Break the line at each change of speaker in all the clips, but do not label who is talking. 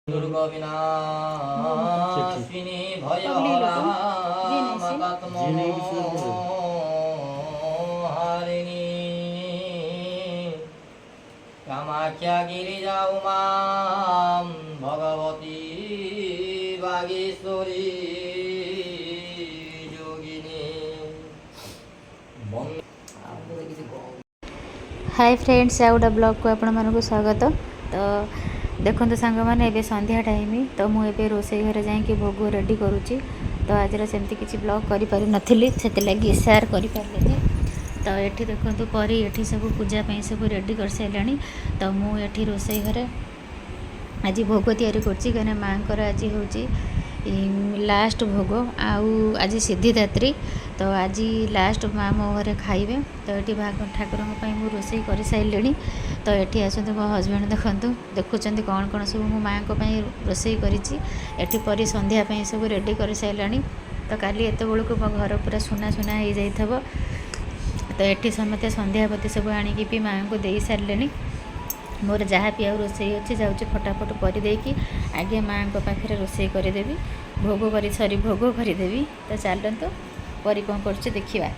दुर्गा विनाशिनी भयहरा हारिणी कामाख्या गिरिजा उमा भगवती बागेश्वरी योगिनी।
Hi friends, आ गोटे blog को आपण मानक स्वागत। तो देखो सांग मैंने एवं संध्या टाइम तो मुझे रोसे घर जाकि भोग रेडी करुच्ची। तो आज सेमती किसी ब्लॉग कर पारि नथिली से सेयार कर पारे। तो ये देखो परी ये सब पूजापी सब रेडी कर सारे। तो मुझे रोसे घर आज भोग तैयारी करें माँ को आज हूँ लास्ट भोग आज सिद्धिदात्री। तो आज लास्ट माँ मो घरे खाइबे। तो ये ठाकुर मुझे रोसे कर सारे। तो ये आसते मो हजबैंड देखुं कौन कौन सब मो माँ को रोसे करी परी संध्या सब रेडी कर सारे। तो काली एत बेलू मो घर पूरा सुना सुना हो जाइए। तो ये समस्त संध्यापति सब आणिकी भी माँ को दे सारे। मोर जहाँ भी आ रोसे अच्छे जाऊँगी फटाफट करदेकि आगे माँ को पाखे रोसे करदेवी भोग कर सरी भोग करदेवी। तो चलते परी कौन कर देखा।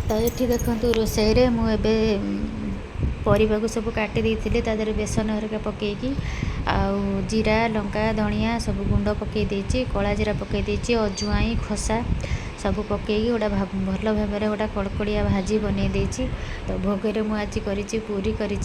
तो ये देखो रोसे मुझे परिवा को सब काटी देती तादर बेसन हरिका पकईकी जीरा लंका धनिया सब गुंड पकई कला जीरा पकई अजुआई खसा सब पकईकी गोटा भल भाव गोटा कड़कड़िया भाजी बनई देती। तो भोगे मुझे आज करी पूरी करी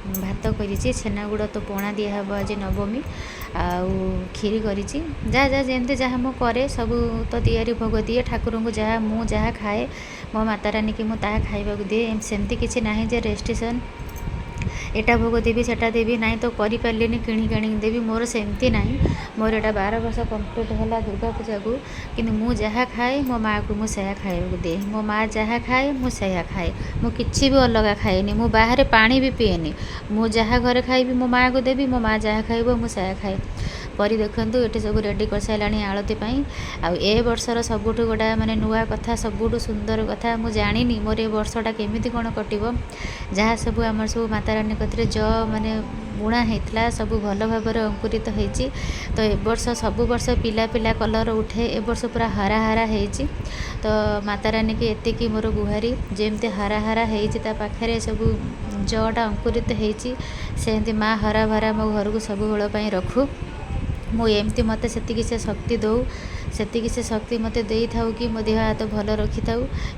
भात करी छेना गुड़ तो पणा दिहब आज नवमी खीरी करी जहाँ जहाँ जमी जहाँ मुझे करे सब तो तैयारी भोग दिए ठाकुर को जहाँ मुझे जहाँ खाए मो माता रानी की मुझे खाइबा दिए। सेमती किसी ना जे रेस्ट्रिक्शन एटा भोग देवी सेटा देवी ना तो करि पारलिनी किणी काणी देवी मोर सेमती ना। मोर एटा 12 वर्ष कंप्लीट है दुर्गा पूजा को कि मु जहाँ खाए मो माँ को मुझे खाइबा दिए। मो माँ जहाँ खाए मुझे खाए मु किसी भी अलग खाएनि मु बाहर पानी भी पीएनि मु जहाँ घर खाइबी मो माँ को देवी मो माँ जहाँ खाइब मुझे खाए। परी देखु ये सब रेडी कर सारे आलती ए वर्षर सबुठ गोटा माने नुआ कथा सबुठ सुंदर कथा मु जानी मोर ए वर्षटा केमिति कौन कटिबो। जहाँ सब आम सब माता रानी कथरे ज माने बुणा होता सब भल भाव अंकुरित होती। तो ए वर्ष सब वर्ष पिला पिला कलर उठे ए वर्ष पूरा हरा हरा होती। तो माता रानी की एतिकी मोर गुहारी जमती हरा हरा होता पाखे सब जटा अंकुरित होती सेमती माँ हरा भरा मो घर को सब बेल रखू मुझे मत से शक्ति दो से शक्ति मत दे था कि मो देह हाथ भल रखी था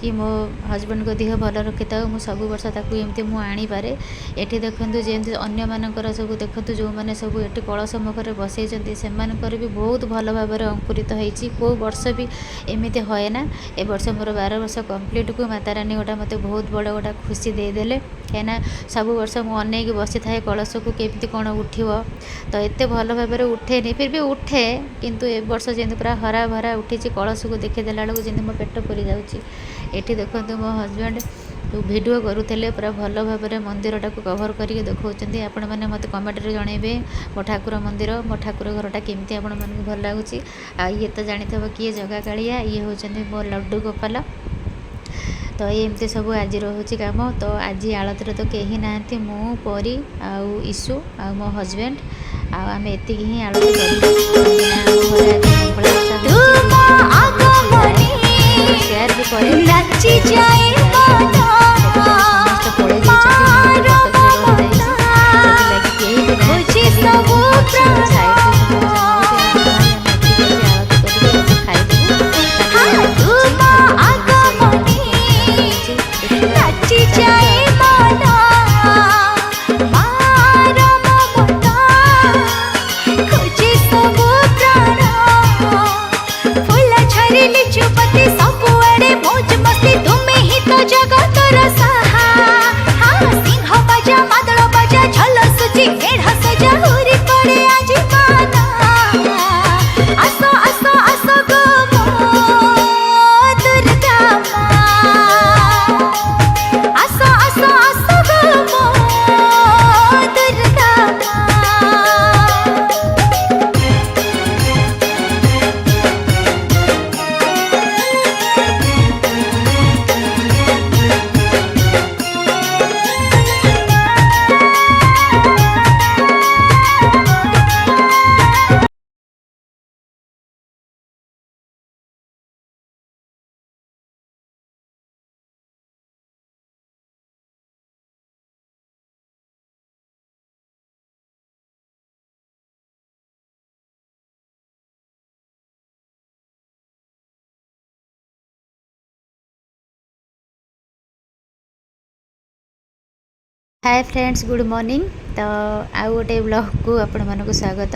कि मो हजबैंड को देह भल रखी था मु सब वर्ष ताकू एमती मु आनीपे। ये देखु जमी अन्य मानकर सब देखु जो मैंने सब ये कलश मुखर बसई से भी बहुत भल भाव अंकुरित होती कौ वर्ष भी एमती होए ना। ए वर्ष मोर 12 वर्ष कंप्लीट को माता रानी गोटा मत बहुत बड़ गोटा खुशी देदेले कहीं सब वर्ष मुझे अनेक बसी थाए कलश को केमती कौन उठिब। तो एत भल भाव उठेनि फिर भी उठे किंतु ए वर्ष जमी पूरा हरा भरा उठी कलश को देखीदेला बेलू जमी मो पेट पूरी जाऊँगी। ये देखो मो हजबैंड वीडियो करुले पूरा भल भाव मंदिर टाक कभर करके देखा। आपण मैंने मत कमेंटे जनइबे मो ठाकुर मंदिर मो ठाकुर घरटा केमती आपण मानक भल लगुच। ये तो जानी किए जगा कालिया ये होचंदी मो लड्डू गोपाल। तो एमती सब आज रोचे कम। तो आज आलती तो कहीं ना मु परी ईशु आ मो हजबैंड आम एति ही आलती शेयर भी हाय फ्रेंड्स गुड मॉर्निंग। तो आउ गोटे ब्लॉग को आपण मानक स्वागत।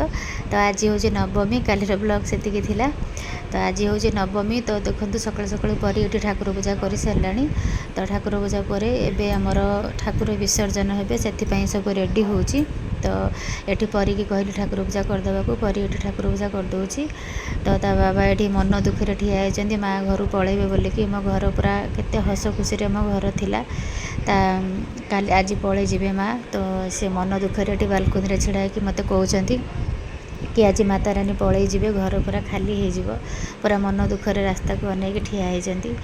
तो आज हूँ नवमी, कालीर ब्लॉग से थिला। तो आज हूँ नवमी। तो देखो सकाल सकाल परी ये ठाकुर पूजा कर सारा। तो ठाकुर पूजा पर एबे आमर ठाकुर विसर्जन हे से सब रेडी हो। तो ये परी की कहली ठाकुर पूजा करदेवा को, परी ये ठाकुर पूजा करदे। तो ता बाबा ये मन दुखे ठिया होती माँ घर पलैबे बोलिकी। मो घर पूरा केते हस खुशी मो घर थिला। काली आज पलि जी माँ। तो से मन दुखे बालकोनी छिड़ा कि मत कहते कि आज माता रानी पलि जी, घर पूरा खाली हो पूरा मन दुखरे रास्ता को अनेक ठिया होती।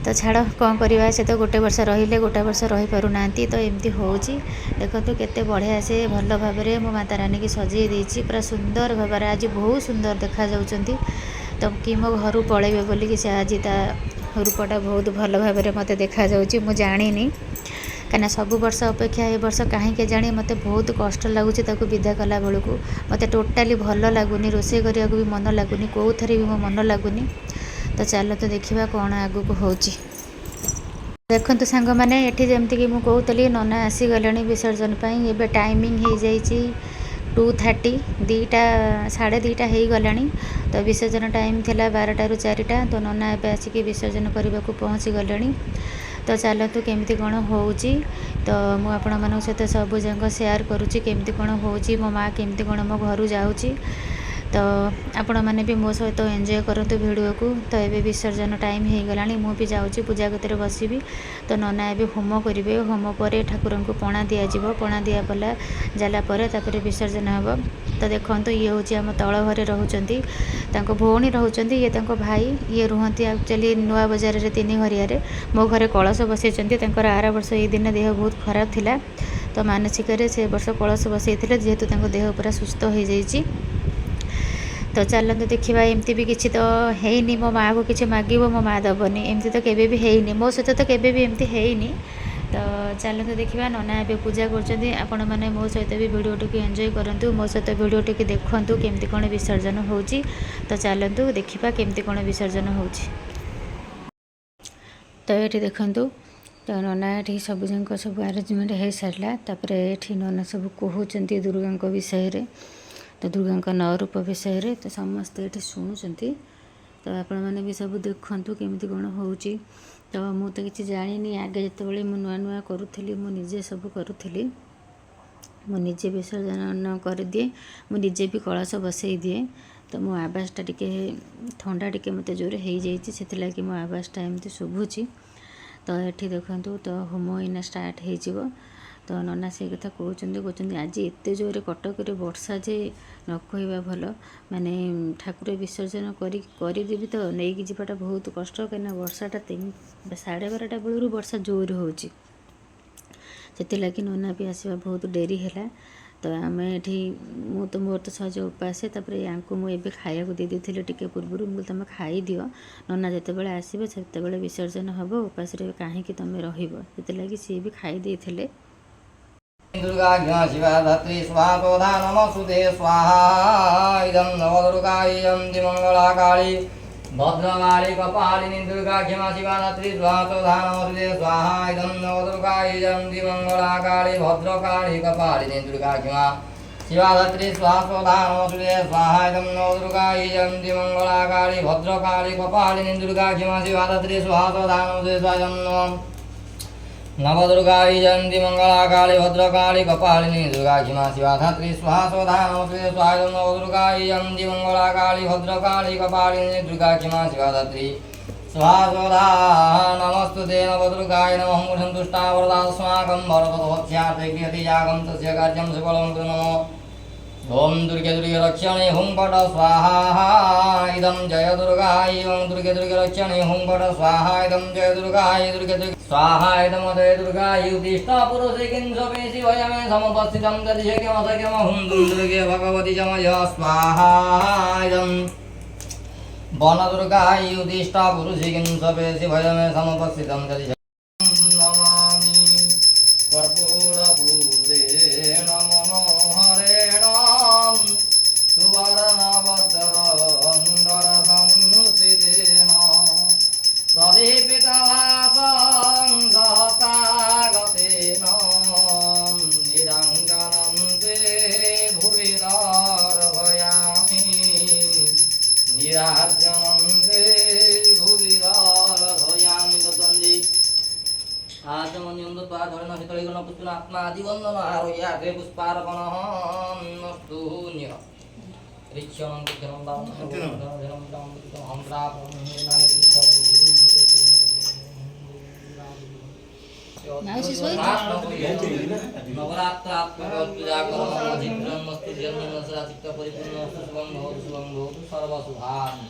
तो छाड़ कौन करवा, से तो गोटे वर्ष रहिले गोटे वर्ष रही पारु ना। तो एमती हो देखो केते बढ़िया से भल भाव मो माता रानी की सजाई देती पूरा सुंदर भाव। आज बहुत सुंदर देखा जाउछंती। तो कि मो घर पलैबे बोलिकी से आज ता रूपटा बहुत भल भाव मत देखा जाउछि। मु जानिनी कहीं सब वर्ष अपेक्षा ए वर्ष कहीं जानी मत बहुत कष्ट लगुच विदा कला बेलू। मत टोटाली भल लगुनि, रोषे करिया भी मन लगुनि, कौ थे भी मो मन लगुनि। तो चलो तो देखा कौन आगु को होची। देखु सांग मैंने ये जमती कि मुझे कहती नना आसीगले विसर्जन पर। एबे टाइमिंग हो जाइए 2:30, 2टा 2:30 हो गला। तो विसर्जन टाइम थिला 12टा ରୁ 4टा। तो नना एबे आसिक विसर्जन करने को पहुँची गले। तो चलतु केमती कौन होची। तो मुझे आपण मान सहित सब जंग शेयर करुँची केमती कौन होची, मो माँ केमती कौन मो घर जाऊँगी। तो आपण मैंने भी मो सहित एंजॉय करतु वीडियो को। तो ये विसर्जन टाइम हो गला, मुझे जाऊँगी पूजा कतर बसबी। तो नना ए होम करेंगे, होम पर ठाकुर को पणा दिज्व, पणा दिया पला जालापर तापर विसर्जन हम। तो देखो ये हूँ आम तल घरे रोचती भौणी रोचती, ये भाई ये रुहती एक्चुअली नुआ बजार में 3 घरिया। मो घरे कलश बसई। आर वर्ष ये दिन देह बहुत खराब थिला। तो मानसिक से वर्ष कलश बसई जेहेतु देह पूरा सुस्थ हो जाइए। तो चलते देखा एमती भी किसी तो है मो माँ को किसी मागिब मो माँ दबनी, एमती तो केबे भी है मो सहित तो केबे भी एमती है। तो चलते देखा नना ए पूजा कर मो सहित भी वीडियोटी को एंजॉय करूँ, मो सहित वीडियोटी को देखूँ केमती कौन विसर्जन हो। तो चलतु देखा केमती कौन विसर्जन हो। तो ये देखूँ तो नना ये सब जंक सब आरेंजमेंट हो सारा। तापर ये नना सब कहते दुर्गा विषय, तो दुर्गा 9 रूप विषय। तो समस्ते ये शुणुंट। तो आपण मैंने भी सब देखु केमती कौन हो। तो मु तो किसी जानी आगे जो मुझे नुआ नुआ करूली मुझे सब करूली, मुझे विसर्जन कर दिए, मुझे भी कलश बसई दिए। तो मो आवाज़टा टिके ठंडा टिके मत जोर हो जाती, मो आवाज़टा एमती शुभुची। तो ये देखु तो होम इना स्टार्ट हो। तो नना से कथा कहते आज एत जोरे कटक वर्षा जे न कहवा भल, माने ठाकुर विसर्जन करदेवी तो नहीं जावाटा बहुत कष्ट। कहीं वर्षाटा 12:30 बेलू वर्षा जोर होची, से नना भी आसवा बहुत डेरी है। तो आम ये तो मोर तो सहज उपास। तापर या मुझे खाया दे दी टे पूर्व, मुझे तुम खाई दियो, नना जिते आसवे से विसर्जन हम उपास कहीं तुम रही सी भी खाई देते।
दुर्गा शिवा धात्री स्वाहा नमस्तुते स्वाहा। इदं नवदुर्गायं मंगला काली भद्रकाली कपालिनी दुर्गा क्षमा शिवा धात्री स्वाहा नमस्तुते स्वाहा। इदं नवदुर्गायं मंगला काली भद्रकाली कपालिनी दुर्गा क्षमा शिवा धात्री स्वाहा नमस्तुते स्वाहा। इदं नवदुर्गायं मंगला काली भद्रकाली कपालिनी दुर्गा क्षमा शिवा धात्री स्वाहा नमस्तुते स्वाहा। नवदुर्गाई जयंती मंगला काली भद्रकाली कपालिनी दुर्गा क्षमा शिवा धात्री स्वाहा नमस्तुते स्वाहा। नवदुर्गाई जयंती मंगला काली भद्रकाली कपालिनी दुर्गा क्षमा शिवा धात्री स्वाहा नमस्तुते। नवदुर्गाय नमः सन्तुष्टा वरदास्माकं भरतवत्स्यार्थे क्रियते यागं तस्य कार्यं सुफलं कुरु नमः। ओम दुर्गे दुर्गे रक्षणे हुं पट स्वाहा। इदं जय दुर्गाय ओम दुर्गे दुर्गे रक्षणे हुं पट स्वाहा। इदं जय दुर्गाय दुर्गे दुर्गे स्वाहा। इदमदय दुर्गाय उद्दिष्टा पुरुषे किंसपे शिवयमे समुपस्थितं तदिशक्यमसक्यम हुं दुर्गे भगवती चमय स्वाहा। इदं वन दुर्गाय उद्दिष्टा पुरुषे किंसपे शिवयमे समुपस्थितं तदिशक्यम नमामि कर्पूरपूरेण मनोहरेण सुवर्णवदरसंस्थितेन प्रदीपितवासं सहसागतेन आचमन्यं दत्वा धरण शीतलीकरण पुष्पिन आत्मादिवन्दन आरोग्याग्रे पुष्पार्पणः नस्तु न्य ऋक्षणं विघ्नं दां धनं दां हम नवरात्रात्मकपूजाकरणमधिक्रमस्तु जन्मनसराचित्त परिपूर्णस्तु शुभं भवतु सर्वशुभान्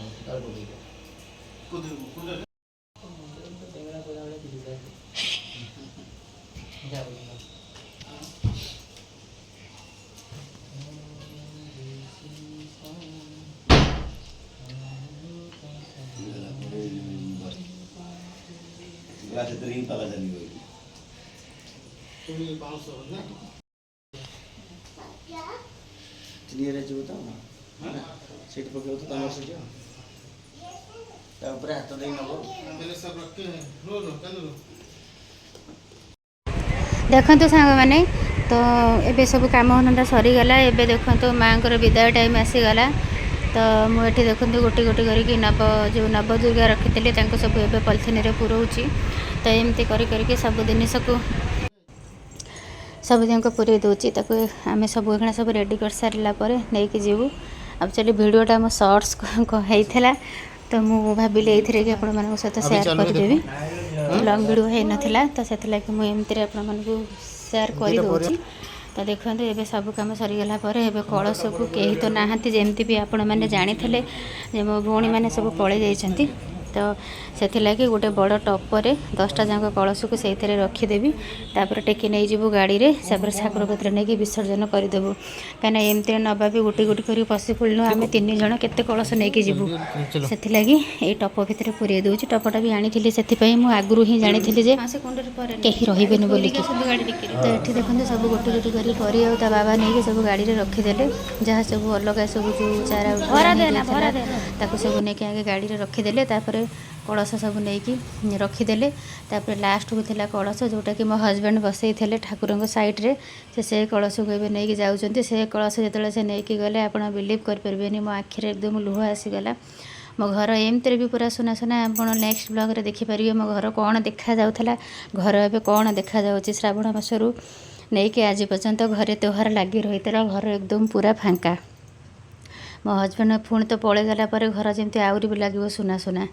क्लियर है तो सीट पकड़ तो तमर सीट ऊपर हाथ दे नब
देखु सांग मैंने तो ये सब कम धंदा सरीगला एवं देखो माँ विदाय टाइम आसीगला तो मुझे देखते गोटे गोटे करके जो नवदुर्गा रखी सब एवं पॉलिथिन रे पुरोची तो एमती करके सब जिनस को सब जाक पूरे दूची आम सब सब रेडी कर सारा नहीं कि जीवु एक्चुअली वीडियोटा मो शॉर्ट्स होता तो मुझे भाविली ये कि आपण सहित सेयार करदेवी लंग वीडियो हो नाला तो से मुझे आपको सेयार करदे तो देखते ये सब कम सरीगला एवं कलश को कहीं तो नहांती जमती भी आपण मैंने जानी मो भौणी मैंने सब पलि जाइछंती तो से गोटे बड़ टपर 10टा जाक कलश को से रखीदेवी तापर टेकी नहीं जीवु गाड़ी रे तापर ठाकुर कतर नहीं विसर्जन करदेबु कहीं एमती नवा भी गोटे गोटे कर पशिफुल आम 3 जन केते कलश नहीं जीवु से ये टप भितर पूरे दूची टपटा भी आनी से आगु ही जानी कहीं रही बोलिकी तो ये देखते सब गोटे गोटे कर बाबा नहीं सब गाड़ी में रखीदे जहाँ सब अलग सब जो चारा सब नहीं आगे गाड़ी में रखीदे कलश सब नहीं रखीदे तापर लास्ट को थिला कलश जोटा कि मो हजबैंड बसई थे ठाकुर साइड्रे से कलश को नहीं जाऊँच से कलश जो से नहीं गले आप बिलीव करें मो आखिरे एकदम लुह आसीगला मो घर एमती भी पूरा सुना सुना आप नेक्स्ट ब्लॉग रे देखिपारे मो घर कौन देखा जाऊला घर ए कौन देखा जाऊँच श्रावण मासरू नहीं कि आज पर्यंत घरे त्योहार लगी रही घर एकदम पूरा फांका मो हजबैंड पुणी तो पलैगला घर जमी आहरी भी लगे सुना सुना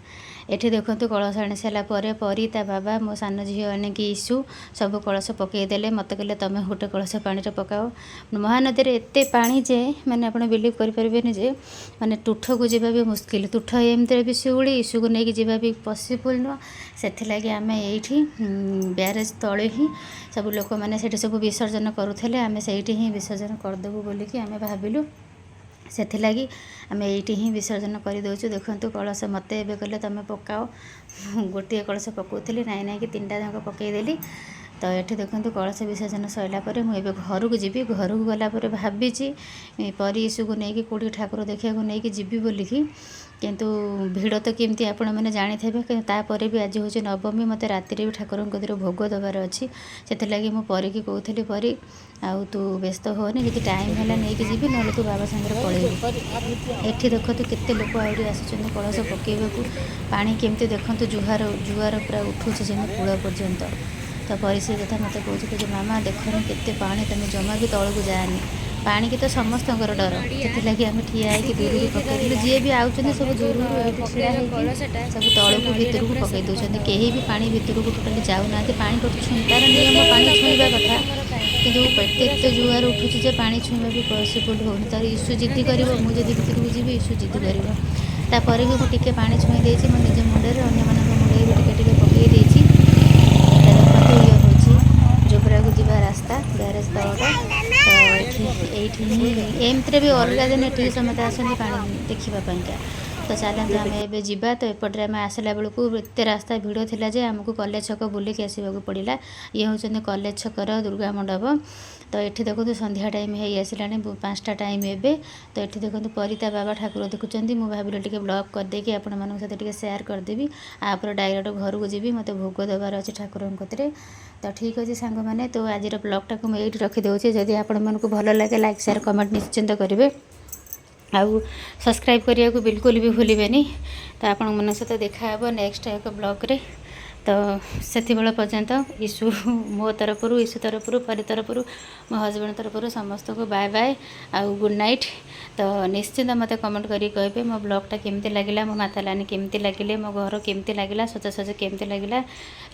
एठी देखते कलश आनी सारापर परी ता बाबा मो सान झील आनिकी इशू सब कलश पकईदे मत कहले तुम गोटे कलश पानी पकाओ महानदी में एत पानी जे मैंने आप बिलीव करें जे माने तुठ को जीवा भी मुस्किल तुठ एमती भी शिउली इशू को लेकिन जीवा भी पसिबल नुह से आम ये ब्यारेज तले ही सब लोक मैंने सब विसर्जन करुले आम से ही विसर्जन करदेबू बोलिकी आम भाविलु से आम ये ही विसर्जन करदे देखु कलश मत ए कहले तुम पकाओ गोटे कलश पकाउली नाई नाई कि 3टा जाक पकईदेली तो ये देखते कलश विसर्जन सरापर मुझे घर को जी घर को गलापर भावी परी इशू को लेकिन कौटी ठाकुर देखा नहीं जीवी बोलिकी किंतु भिड़ तो केमती आपण मैंने जानी थे तापर भी आज हूँ नवमी मत राति भी ठाकुर कतिर भोग दबार अच्छी से लगी मु परी की कहती परी आउ तू व्यस्त होनी जी टाइम है नहीं कि जी ना तू बाबा सागर पलैबू एठी देखो केते लोक आउरी आसुचंदी कलश पकेबा पानी केमती देखो जुहार जुआर पूरा उठुच जमी कूल पर्यंत तो परी से कथा मत कहे मामा देखनी केते पानी तुम जमा भी तौक जानी पानी की तो समस्त डर से आम ठिया दूर को पकईलु जी भी आउट सब दूर सब तौक भितर को पकई दौरान कहीं भी पानी भितर को टोटाली जाऊना पानी को छुईबार नियम पानी छुईवा कथा कि पेटे जुआर उठुचे पानी छुईवा भी पसिबल होनी तार इशू जिद्दी कर मुझे भितर को जी इशू जिद्दी कर भी मुझे पानी छुई देती मो निज मुंडे अन्य मुंडे भी टे पकई देती ये हूँ जोबरा को जीवा रास्ता ब्यारेज तलटा तो ये एमती भी अलग दिन ये समस्त आसती पानी देखापा तो चलते आम ए जा तो एपटे आम आसला बेलू एत रास्ता भिड़ था जे आमको कॉलेज छक बुलिक आसवाक पड़ा ये हूँ कॉलेज छकर दुर्गा मंडप तो ये देखो संध्या टाइम हो आसला 5टा टाइम एवं तो ये देखो परिता बाबा ठाकुर देखुं मुझे भाविली टे ब्लॉग करदेकि आपण मान सहित सेयार करदेवी आप डायरेक्ट घर को जी मत भोग दबार अच्छे ठाकुर कतरे तो ठीक अच्छे सांग मैंने तो आज ब्लॉगटा को मुझे रखिदे जदि आपको भल लगे लाइक शेयर कमेंट निश्चिंत करेंगे आउ सब्सक्राइब करने को बिल्कुल भी भूलें तो आपण मन सहित देखा नेक्स्ट एक ब्लॉग रे तो से पर्यंत ईशु मो तरफ ईशु तरफ परी तरफ मो हजबैंड तरफ समस्त को बाय बाय आउ गुड नाइट। तो निश्चिंत मत कमेंट करी कहे मो ब्लॉगटा केमती लगिला, मो माता लानी केमती लगिले, मो घर केमती लगिला, सजासज केमती लगिला।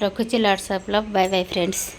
रखुची lots of love, bye bye friends.